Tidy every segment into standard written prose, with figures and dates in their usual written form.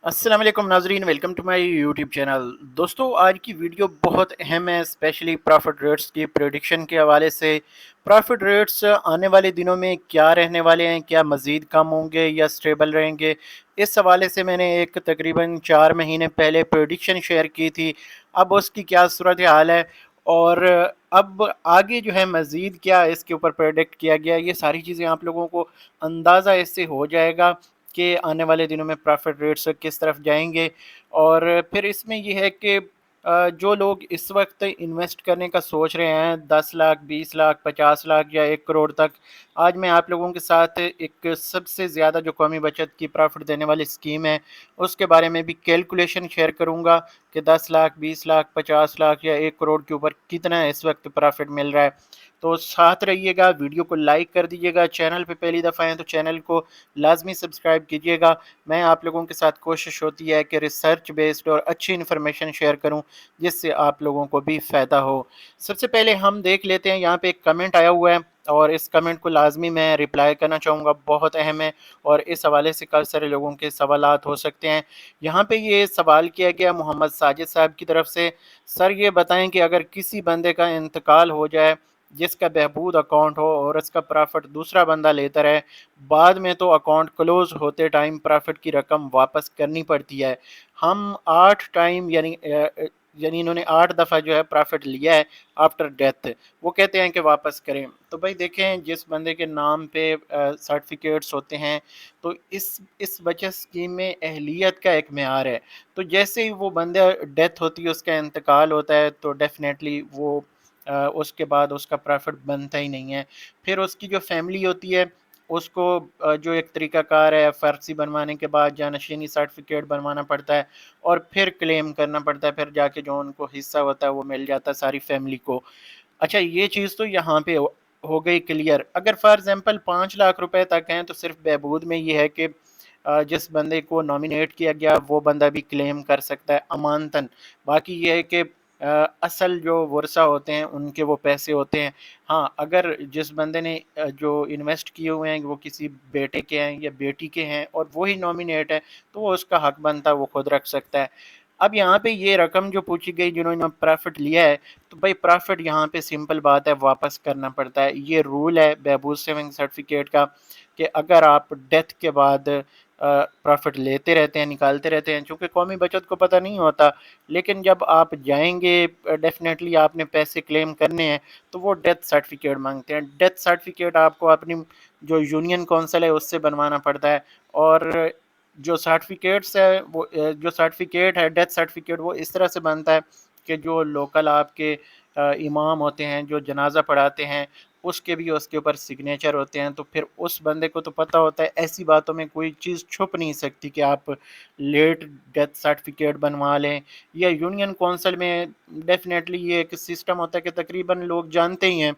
अस्सलाम वालेकुम नाजरीन, welcome to my YouTube channel. दोस्तों, आज की वीडियो बहुत अहम है, स्पेशली प्रॉफिट रेट्स की प्रेडिक्शन के हवाले से। प्रॉफिट रेट्स आने वाले दिनों में क्या रहने वाले हैं, क्या मज़ीद कम होंगे या स्टेबल रहेंगे, इस हवाले से मैंने एक तकरीबन 4 महीने पहले प्रेडिक्शन शेयर की थी। अब उसकी क्या सूरत हाल है और अब आगे जो है मज़ीद क्या इसके ऊपर प्रेडिक्ट किया गया, ये सारी चीज़ें आप लोगों को अंदाज़ा इससे हो जाएगा कि आने वाले दिनों में प्रॉफिट रेट्स किस तरफ जाएंगे। और फिर इसमें यह है कि जो लोग इस वक्त इन्वेस्ट करने का सोच रहे हैं 10 लाख, 20 लाख, 50 लाख या 1 करोड़ तक, आज मैं आप लोगों के साथ एक सबसे ज़्यादा जो कौमी बचत की प्रॉफिट देने वाली स्कीम है उसके बारे में भी कैलकुलेशन शेयर करूंगा कि 10 लाख, 20 लाख, 50 लाख या 1 करोड़ के ऊपर कितना इस वक्त प्रॉफिट मिल रहा है। तो साथ रहिएगा, वीडियो को लाइक कर दीजिएगा, चैनल पे पहली दफ़ा हैं तो चैनल को लाजमी सब्सक्राइब कीजिएगा। मैं आप लोगों के साथ कोशिश होती है कि रिसर्च बेस्ड और अच्छी इन्फॉर्मेशन शेयर करूं जिससे आप लोगों को भी फ़ायदा हो। सबसे पहले हम देख लेते हैं, यहाँ पे एक कमेंट आया हुआ है और इस कमेंट को लाजमी मैं रिप्लाई करना चाहूँगा, बहुत अहम है और इस हवाले से काफ़ी सारे लोगों के सवालात हो सकते हैं। यहाँ पे ये सवाल किया गया मोहम्मद साजिद साहब की तरफ से, सर ये बताएं कि अगर किसी बंदे का इंतकाल हो जाए जिसका बहबूद अकाउंट हो और इसका प्रॉफिट दूसरा बंदा लेता रहे, बाद में तो अकाउंट क्लोज होते टाइम प्रॉफिट की रकम वापस करनी पड़ती है। हम 8 टाइम यानी इन्होंने 8 दफ़ा जो है प्रॉफिट लिया है आफ्टर डेथ, वो कहते हैं कि वापस करें। तो भाई देखें, जिस बंदे के नाम पे सर्टिफिकेट्स होते हैं तो इस बचत स्कीम में अहलियत का एक मेयार है। तो जैसे ही वो बंदा डेथ होती है, उसका इंतकाल होता है, तो डेफिनेटली वो उसके बाद उसका प्रॉफिट बनता ही नहीं है। फिर उसकी जो फैमिली होती है उसको जो एक तरीकाकार है, फ़र्सी बनवाने के बाद जानशीनी सर्टिफिकेट बनवाना पड़ता है और फिर क्लेम करना पड़ता है, फिर जाके जो उनको हिस्सा होता है वो मिल जाता है सारी फैमिली को। अच्छा, ये चीज़ तो यहाँ पे हो गई क्लियर। अगर फॉर एग्जांपल 5 लाख रुपए तक हैं तो सिर्फ बहबूद में ये है कि जिस बंदे को नॉमिनेट किया गया वो बंदा भी क्लेम कर सकता है अमानतन। बाकी ये है कि असल जो वर्सा होते हैं उनके वो पैसे होते हैं। हाँ, अगर जिस बंदे ने जो इन्वेस्ट किए हुए हैं वो किसी बेटे के हैं या बेटी के हैं और वही नॉमिनेट है तो वो उसका हक बनता है, वो खुद रख सकता है। अब यहाँ पे ये रकम जो पूछी गई जिन्होंने प्रॉफिट लिया है, तो भाई प्रॉफिट यहाँ पे सिंपल बात है, वापस करना पड़ता है। ये रूल है बहबूद सेविंग सर्टिफिकेट का कि अगर आप डेथ के बाद प्रॉफिट लेते रहते हैं, निकालते रहते हैं, चूँकि कौमी बचत को पता नहीं होता, लेकिन जब आप जाएंगे डेफिनेटली आपने पैसे क्लेम करने हैं तो वो डेथ सर्टिफिकेट मांगते हैं। डेथ सर्टिफिकेट आपको अपनी जो यूनियन कौंसिल है उससे बनवाना पड़ता है। और जो सर्टिफिकेट्स है वो जो सर्टिफिकेट है डेथ सर्टिफिकेट वो इस तरह से बनता है कि जो लोकल आपके इमाम होते हैं जो जनाजा पढ़ाते हैं उसके भी उसके ऊपर सिग्नेचर होते हैं। तो फिर उस बंदे को तो पता होता है, ऐसी बातों में कोई चीज़ छुप नहीं सकती कि आप लेट डेथ सर्टिफिकेट बनवा लें। या यूनियन कौंसिल में डेफिनेटली ये एक सिस्टम होता है कि तकरीबन लोग जानते ही हैं।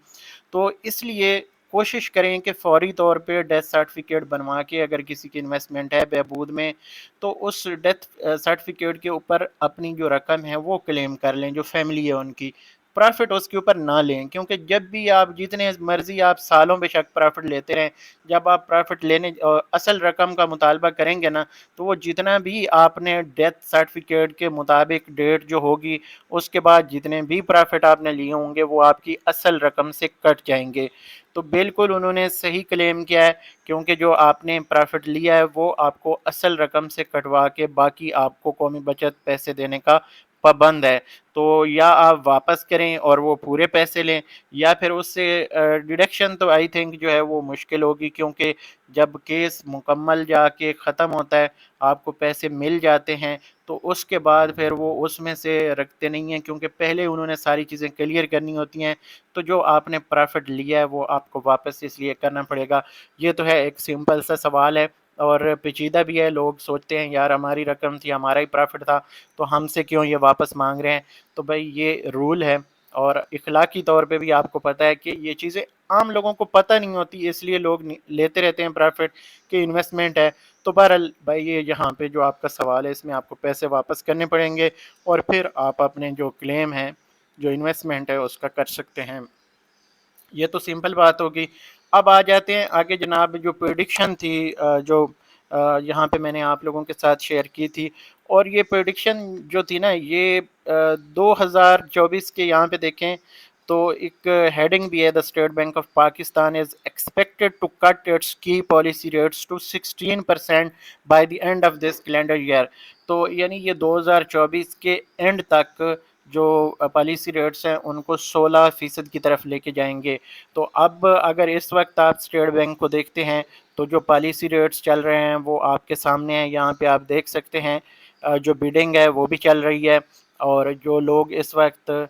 तो इसलिए कोशिश करें कि फौरी तौर पे डेथ सर्टिफिकेट बनवा के, अगर किसी की इन्वेस्टमेंट है बहबूद में, तो उस डेथ सर्टिफिकेट के ऊपर अपनी जो रकम है वो क्लेम कर लें, जो फैमिली है उनकी। प्रॉफिट उसके ऊपर ना लें, क्योंकि जब भी आप जितने मर्जी आप सालों बेशक प्रॉफिट लेते रहें, जब आप प्रॉफिट लेने असल रकम का मुतालबा करेंगे ना, तो वो जितना भी आपने डेथ सर्टिफिकेट के मुताबिक डेट जो होगी उसके बाद जितने भी प्रॉफिट आपने लिए होंगे वो आपकी असल रकम से कट जाएंगे। तो बिल्कुल उन्होंने सही क्लेम किया है, क्योंकि जो आपने प्रॉफिट लिया है वो आपको असल रकम से कटवा के बाकी आपको कौमी बचत पैसे देने का पाबंद है। तो या आप वापस करें और वो पूरे पैसे लें, या फिर उससे डिडक्शन तो आई थिंक जो है वो मुश्किल होगी, क्योंकि जब केस मुकम्मल जाके ख़त्म होता है आपको पैसे मिल जाते हैं तो उसके बाद फिर वो उसमें से रखते नहीं हैं, क्योंकि पहले उन्होंने सारी चीज़ें क्लियर करनी होती हैं। तो जो आपने प्रॉफिट लिया है वो आपको वापस इसलिए करना पड़ेगा। ये तो है, एक सिंपल सा सवाल है और पेचीदा भी है। लोग सोचते हैं यार हमारी रकम थी, हमारा ही प्रॉफिट था, तो हमसे क्यों ये वापस मांग रहे हैं। तो भाई ये रूल है और इखलाकी तौर पे भी आपको पता है कि ये चीज़ें आम लोगों को पता नहीं होती, इसलिए लोग लेते रहते हैं प्रॉफिट कि इन्वेस्टमेंट है। तो बहरहाल भाई ये यहाँ पे जो आपका सवाल है इसमें आपको पैसे वापस करने पड़ेंगे और फिर आप अपने जो क्लेम है, जो इन्वेस्टमेंट है उसका कर सकते हैं। ये तो सिंपल बात होगी। अब आ जाते हैं आगे जनाब, जो प्रेडिक्शन थी जो यहाँ पे मैंने आप लोगों के साथ शेयर की थी। और ये प्रेडिक्शन जो थी ना, ये 2024 के यहाँ पे देखें तो एक हेडिंग भी है, the State Bank of Pakistan is expected to cut its key policy rates to 16% by the end of this calendar year. तो यानी ये 2024 के एंड तक जो पॉलिसी रेट्स हैं उनको 16% की तरफ लेके जाएंगे। तो अब अगर इस वक्त आप स्टेट बैंक को देखते हैं तो जो पॉलिसी रेट्स चल रहे हैं वो आपके सामने हैं, यहाँ पे आप देख सकते हैं। जो बिडिंग है वो भी चल रही है। और जो लोग इस वक्त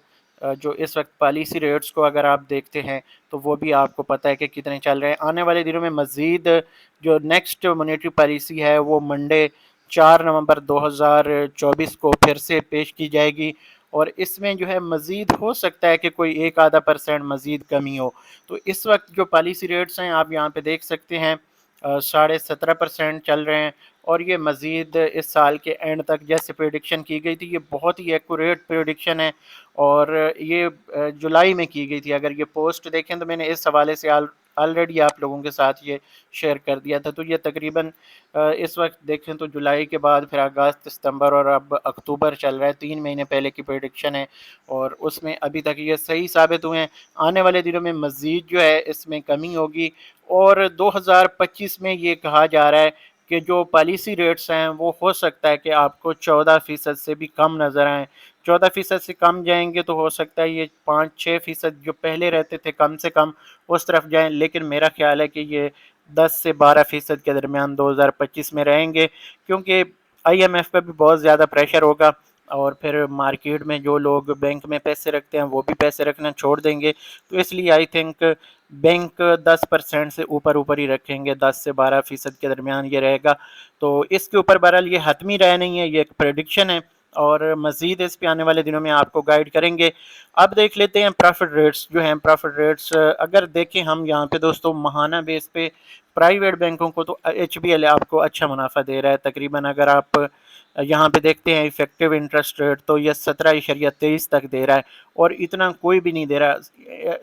जो इस वक्त पॉलिसी रेट्स को अगर आप देखते हैं तो वो भी आपको पता है कि कितने चल रहे हैं। आने वाले दिनों में मज़ीद जो नेक्स्ट मॉनेटरी पॉलिसी है वो मंडे 4 नवंबर 2024 को फिर से पेश की जाएगी। और इसमें जो है मज़ीद हो सकता है कि कोई 1 आधा % मज़ीद कमी हो। तो इस वक्त जो पॉलिसी रेट्स हैं आप यहाँ पे देख सकते हैं 17.5% चल रहे हैं। और ये मज़ीद इस साल के एंड तक जैसे प्रेडिक्शन की गई थी, ये बहुत ही एक्यूरेट प्रेडिक्शन है। और ये जुलाई में की गई थी। अगर ये पोस्ट देखें तो मैंने इस हवाले से ऑलरेडी आप लोगों के साथ ये शेयर कर दिया था। तो ये तकरीबन इस वक्त देखें तो जुलाई के बाद फिर अगस्त, सितंबर और अब अक्टूबर चल रहा है, 3 महीने पहले की प्रेडिक्शन है। और उसमें अभी तक ये सही साबित हुए हैं। आने वाले दिनों में मज़ीद जो है इसमें कमी होगी। और 2025 में ये कहा जा रहा है कि जो पॉलिसी रेट्स हैं वो हो सकता है कि आपको 14% से भी कम नज़र आएँ। 14% से कम जाएंगे तो हो सकता है ये 5-6% जो पहले रहते थे कम से कम उस तरफ जाएं। लेकिन मेरा ख्याल है कि ये 10 से 12% के दरमियान 2025 में रहेंगे, क्योंकि IMF पे भी बहुत ज़्यादा प्रेशर होगा। और फिर मार्केट में जो लोग बैंक में पैसे रखते हैं वो भी पैसे रखना छोड़ देंगे। तो इसलिए आई थिंक बैंक 10% से ऊपर ऊपर ही रखेंगे, 10 से 12% के दरमियान ये रहेगा। तो इसके ऊपर बहरहाल ये हतमी राय नहीं है, ये एक प्रेडिक्शन है। और मज़ीद इस पे आने वाले दिनों में आपको गाइड करेंगे। अब देख लेते हैं प्रॉफिट रेट्स जो हैं। प्रॉफिट रेट्स अगर देखें हम यहाँ पे दोस्तों महाना बेस पे प्राइवेट बैंकों को तो HBL आपको अच्छा मुनाफा दे रहा है। तकरीबन अगर आप यहाँ पे देखते हैं इफेक्टिव इंटरेस्ट रेट तो ये 17.23 तक दे रहा है। और इतना कोई भी नहीं दे रहा।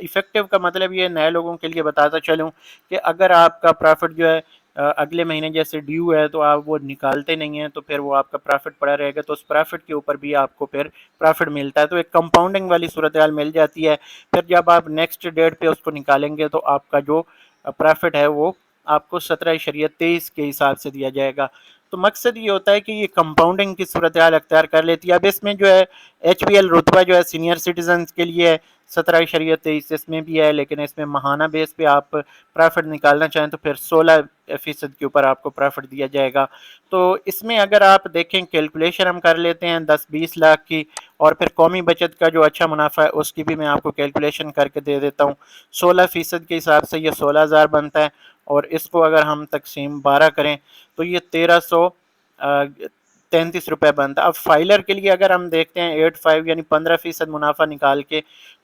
इफेक्टिव का मतलब ये नए लोगों के लिए बताता चलूँ कि अगर आपका प्रॉफिट जो है अगले महीने जैसे ड्यू है तो आप वो निकालते नहीं हैं तो फिर वो आपका प्रॉफिट पड़ा रहेगा, तो उस प्रॉफिट के ऊपर भी आपको फिर प्रॉफिट मिलता है। तो एक कंपाउंडिंग वाली सूरत हाल मिल जाती है। फिर जब आप नेक्स्ट डेट पे उसको निकालेंगे तो आपका जो प्रॉफिट है वो आपको 17.23 के हिसाब से दिया जाएगा। तो मकसद ये होता है कि ये कंपाउंडिंग की सूरत हाल अख्तियार कर लेती है। अब इसमें जो है HBL रुतबा जो है सीनियर सिटीजन के लिए है 17.23 इसमें भी है। लेकिन इसमें महाना बेस पे आप प्रॉफिट निकालना चाहें तो फिर 16% के ऊपर आपको प्रॉफिट दिया जाएगा। तो इसमें अगर आप देखें कैलकुलेशन हम कर लेते हैं 10-20 लाख की। और फिर कौमी बचत का जो अच्छा मुनाफा है उसकी भी मैं आपको कैलकुलेशन करके दे देता हूँ। 16% के हिसाब से ये 16,000 बनता है। और इसको अगर हम तकसीम 12 करें तो ये 1333 रुपये बनता है। अब फाइलर के लिए अगर हम देखते हैं 85 यानी 15% मुनाफा निकाल के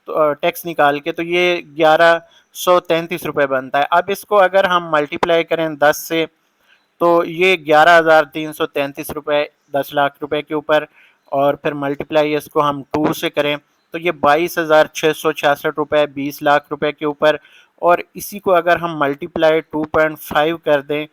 तो टैक्स निकाल के तो ये 1133 रुपये बनता है। अब इसको अगर हम मल्टीप्लाई करें 10 से तो ये 11,333 रुपये 10 लाख रुपए के ऊपर। और फिर मल्टीप्लाई इसको हम 2 से करें तो ये 22,666 रुपये 20 लाख रुपए के ऊपर। और इसी को अगर हम मल्टीप्लाई 2.5 कर दें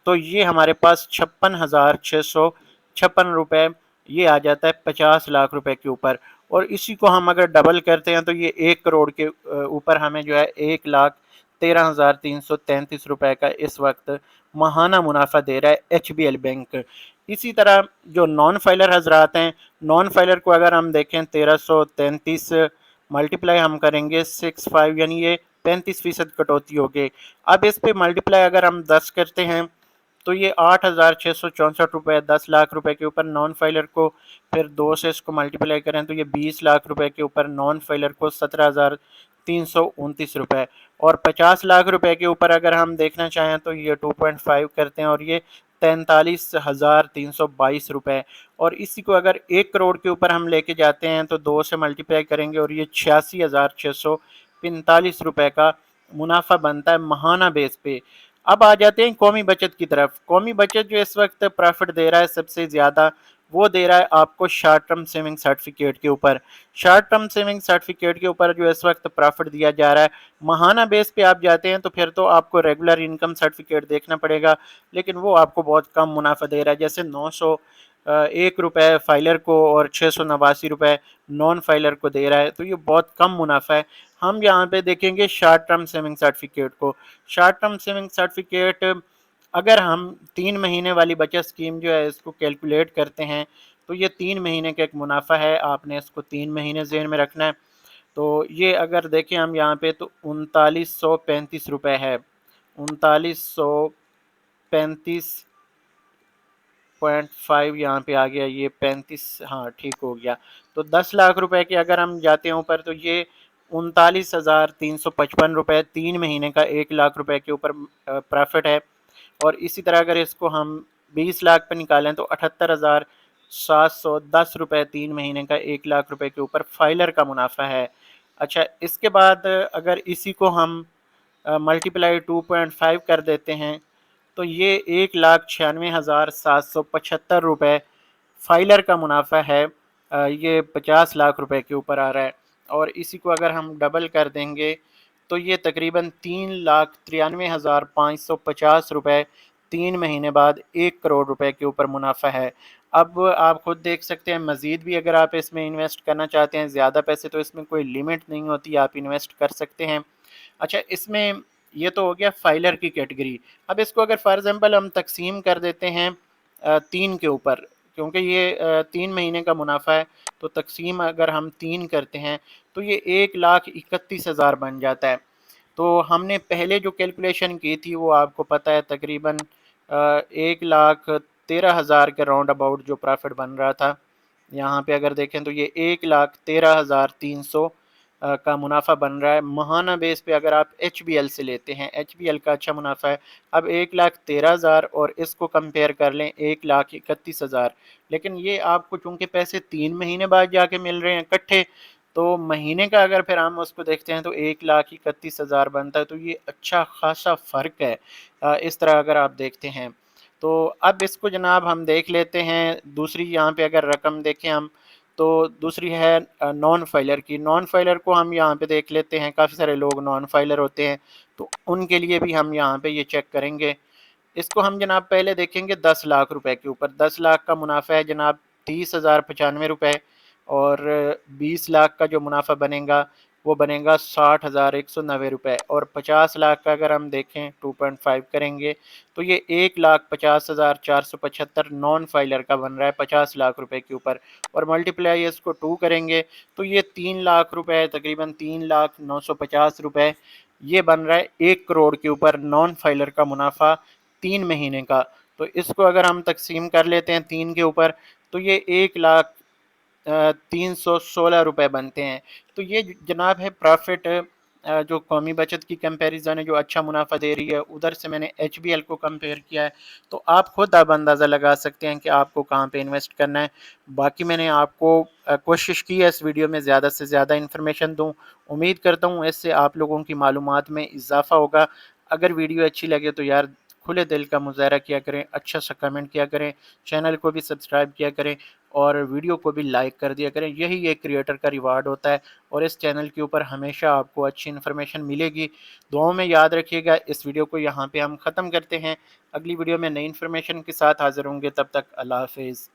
तो ये हमारे पास 56,656 रुपये ये आ जाता है 50 लाख रुपए के ऊपर। और इसी को हम अगर डबल करते हैं तो ये 1 करोड़ के ऊपर हमें जो है 1,13,333 रुपए का इस वक्त माहाना मुनाफा दे रहा है HBL बैंक। इसी तरह जो नॉन फाइलर हजरात हैं, नॉन फाइलर को अगर हम देखें 1333 मल्टीप्लाई हम करेंगे 65 यानी ये 35% कटौती हो गई। अब इस पे मल्टीप्लाई अगर हम 10 करते हैं तो ये 8,664 रुपये 10 लाख रुपए के ऊपर नॉन फाइलर को। फिर 2 से इसको मल्टीप्लाई करें तो ये 20 लाख रुपए के ऊपर नॉन फाइलर को 17,329 रुपये। और 50 लाख रुपए के ऊपर अगर हम देखना चाहें तो ये 2.5 करते हैं और ये 43,322 रुपये। और इसी को अगर 1 करोड़ के ऊपर हम लेके जाते हैं तो 2 से मल्टीप्लाई करेंगे और ये 86,645 रुपये का मुनाफा बनता है महाना बेस पे। अब आ जाते हैं कौमी बचत की तरफ। कौमी बचत जो इस वक्त प्रॉफिट दे रहा है सबसे ज़्यादा وہ دے رہا ہے آپ کو شارٹ ٹرم سیونگ سرٹیفکیٹ کے اوپر۔ شارٹ ٹرم سیونگ سرٹیفکیٹ کے اوپر جو اس وقت پرافٹ دیا جا رہا ہے، ماہانہ بیس پہ آپ جاتے ہیں تو پھر تو آپ کو ریگولر انکم سرٹیفکیٹ دیکھنا پڑے گا، لیکن وہ آپ کو بہت کم منافع دے رہا ہے، جیسے 901 روپے فائلر کو اور 689 روپے نان فائلر کو دے رہا ہے، تو یہ بہت کم منافع ہے۔ ہم یہاں پہ دیکھیں گے شارٹ ٹرم سیونگ سرٹیفکیٹ کو۔ شارٹ ٹرم سیونگ سرٹیفکیٹ اگر ہم 3 مہینے والی بچت اسکیم جو ہے اس کو کیلکولیٹ کرتے ہیں تو یہ 3 مہینے کا ایک منافع ہے، آپ نے اس کو 3 مہینے ذہن میں رکھنا ہے۔ تو یہ اگر دیکھیں ہم یہاں پہ تو 3935 روپے ہے، 3935.5 یہاں پہ آ گیا، یہ 35، ہاں ٹھیک ہو گیا۔ تو 10 لاکھ روپے کے اگر ہم جاتے ہیں اوپر تو یہ 39,355 روپے 3 مہینے کا 1 لاکھ روپے کے اوپر پرافٹ ہے۔ اور اسی طرح اگر اس کو ہم 20 لاکھ پہ نکالیں تو 78,710 روپے 3 مہینے کا 1 لاکھ روپے کے اوپر فائلر کا منافع ہے۔ اچھا، اس کے بعد اگر اسی کو ہم ملٹیپلائی 2.5 کر دیتے ہیں تو یہ 1,96,775 روپے فائلر کا منافع ہے، یہ 50 لاکھ روپے کے اوپر آ رہا ہے۔ اور اسی کو اگر ہم ڈبل کر دیں گے تو یہ تقریباً 3,93,550 روپے 3 مہینے بعد 1 کروڑ روپے کے اوپر منافع ہے۔ اب آپ خود دیکھ سکتے ہیں، مزید بھی اگر آپ اس میں انویسٹ کرنا چاہتے ہیں زیادہ پیسے، تو اس میں کوئی لیمٹ نہیں ہوتی، آپ انویسٹ کر سکتے ہیں۔ اچھا، اس میں یہ تو ہو گیا فائلر کی کیٹیگری۔ اب اس کو اگر فار ایگزامپل ہم تقسیم کر دیتے ہیں 3 کے اوپر، کیونکہ یہ 3 مہینے کا منافع ہے، تو تقسیم اگر ہم 3 کرتے ہیں تو یہ 1,31,000 بن جاتا ہے۔ تو ہم نے پہلے جو کیلکولیشن کی تھی وہ آپ کو پتہ ہے تقریباً 1,13,000 کے راؤنڈ اباؤٹ جو پرافٹ بن رہا تھا۔ یہاں پہ اگر دیکھیں تو یہ 1,13,300 کا منافع بن رہا ہے۔ ماہانہ بیس پہ اگر آپ ایچ بی ایل سے لیتے ہیں، ایچ بی ایل کا اچھا منافع ہے۔ اب 1,13,000 اور اس کو کمپیئر کر لیں 1,31,000، لیکن یہ آپ کو چونکہ پیسے 3 مہینے بعد جا کے مل رہے ہیں اکٹھے، تو مہینے کا اگر پھر ہم اس کو دیکھتے ہیں تو 1,31,000 بنتا ہے، تو یہ اچھا خاصا فرق ہے اس طرح اگر آپ دیکھتے ہیں۔ تو اب اس کو جناب ہم دیکھ لیتے ہیں، دوسری یہاں پہ اگر رقم دیکھیں ہم تو دوسری ہے نان فائلر کی۔ نان فائلر کو ہم یہاں پہ دیکھ لیتے ہیں، کافی سارے لوگ نان فائلر ہوتے ہیں تو ان کے لیے بھی ہم یہاں پہ یہ چیک کریں گے۔ اس کو ہم جناب پہلے دیکھیں گے 10 لاکھ روپے کے اوپر۔ 10 لاکھ کا منافع ہے جناب 30,095 روپے، اور 20 لاکھ کا جو منافع بنے گا وہ بنے گا 60,190 روپے، اور 50 لاکھ کا اگر ہم دیکھیں 2.5 کریں گے تو یہ 1,50,475 نان فائلر کا بن رہا ہے 50 لاکھ روپے کے اوپر، اور ملٹیپلائی اس کو 2 کریں گے تو یہ 3 لاکھ روپے، تقریباً 3,950,000 روپے یہ بن رہا ہے 1 کروڑ کے اوپر نان فائلر کا منافع 3 مہینے کا۔ تو اس کو اگر ہم تقسیم کر لیتے ہیں 3 کے اوپر تو یہ 1,03,16 روپے بنتے ہیں۔ تو یہ جناب ہے پرافٹ جو قومی بچت کی کمپیریزن ہے جو اچھا منافع دے رہی ہے۔ ادھر سے میں نے ایچ بی ایل کو کمپیئر کیا ہے، تو آپ خود اب اندازہ لگا سکتے ہیں کہ آپ کو کہاں پہ انویسٹ کرنا ہے۔ باقی میں نے آپ کو کوشش کی ہے اس ویڈیو میں زیادہ سے زیادہ انفارمیشن دوں، امید کرتا ہوں اس سے آپ لوگوں کی معلومات میں اضافہ ہوگا۔ اگر ویڈیو اچھی لگے تو یار کھلے دل کا مظاہرہ کیا کریں، اچھا سا کمنٹ کیا کریں، چینل کو بھی سبسکرائب کیا کریں، اور ویڈیو کو بھی لائک کر دیا کریں۔ یہی ایک کریٹر کا ریوارڈ ہوتا ہے، اور اس چینل کے اوپر ہمیشہ آپ کو اچھی انفارمیشن ملے گی۔ دعاؤں میں یاد رکھیے گا۔ اس ویڈیو کو یہاں پہ ہم ختم کرتے ہیں، اگلی ویڈیو میں نئی انفارمیشن کے ساتھ حاضر ہوں گے، تب تک اللہ حافظ۔